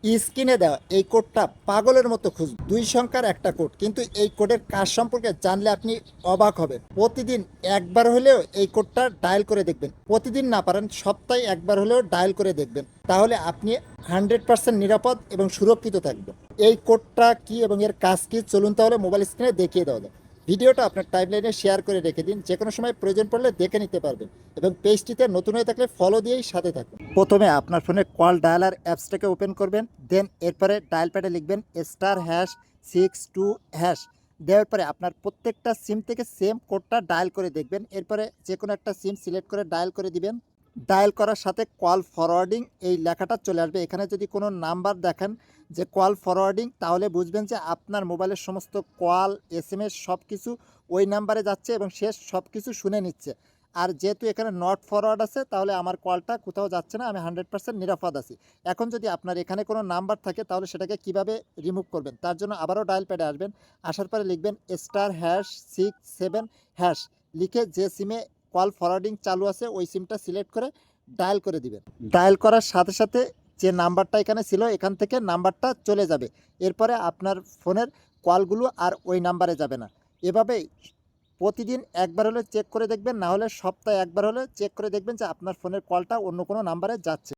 স্ক্রিনে দেওয়া এই কোডটা পাগলের মতো খুঁজবে, 2 সংখ্যার একটা কোড, কিন্তু এই কোডের কাজ সম্পর্কে জানলে আপনি অবাক হবেন। প্রতিদিন একবার হলেও এই কোডটা ডায়াল করে দেখবেন, প্রতিদিন না পারেন সপ্তাহে একবার হলেও ডায়াল করে দেখবেন, তাহলে আপনি 100% নিরাপদ এবং সুরক্ষিত থাকবেন। এই কোডটা কি এবং এর কাজ কি, চলুন তাহলে মোবাইল স্ক্রিনে দেখিয়ে দেওয়া যায়। ভিডিওটা আপনার টাইমলাইনে শেয়ার করে রেখে দিন, যে কোনো সময় প্রয়োজন পড়লে দেখে নিতে পারবেন, এবং পেজটিতে নতুন হয়ে থাকলে ফলো দিয়েই সাথে থাকুন। প্রথমে আপনার ফোনে কল ডায়ালার অ্যাপসটাকে ওপেন করবেন, দেন এরপরে ডায়াল প্যাডে লিখবেন *#62# দেওয়ার পরে আপনার প্রত্যেকটা সিম থেকে সেম কোডটা ডায়াল করে দেখবেন। এরপরে যে কোনো একটা সিম সিলেক্ট করে ডায়াল করে দিবেন। ডায়াল করার সাথে কল ফরওয়ার্ডিং এই লেখাটা চলে আসবে। এখানে যদি কোনো নাম্বার দেখেন যে কল ফরওয়ার্ডিং, তাহলে বুঝবেন যে আপনার মোবাইলের সমস্ত কল, SMS সব কিছু ওই নাম্বারে যাচ্ছে এবং সে সব কিছু শুনে নিচ্ছে। আর যেহেতু এখানে নট ফরওয়ার্ড আছে, তাহলে আমার কলটা কোথাও যাচ্ছে না, আমি 100% নিরাপদ আছি। এখন যদি আপনার এখানে কোনো নাম্বার থাকে, তাহলে সেটাকে কিভাবে রিমুভ করবেন, তার জন্য আবারও ডায়াল প্যাডে আসবেন। আসার পরে লিখবেন *#67# লিখে যে সিমে কল ফরওয়ার্ডিং চালু আছে ওই সিমটা সিলেক্ট করে ডায়াল করে দিবেন। ডায়াল করার সাথে সাথে যে নাম্বারটা এখানে ছিল এখান থেকে নাম্বারটা চলে যাবে। এরপরে আপনার ফোনের কলগুলো আর ওই নাম্বারে যাবে না। এভাবেই প্রতিদিন একবার হলে চেক করে দেখবেন, না হলে সপ্তাহে একবার হলে চেক করে দেখবেন যে আপনার ফোনের কলটা অন্য কোনো নাম্বারে যাচ্ছে।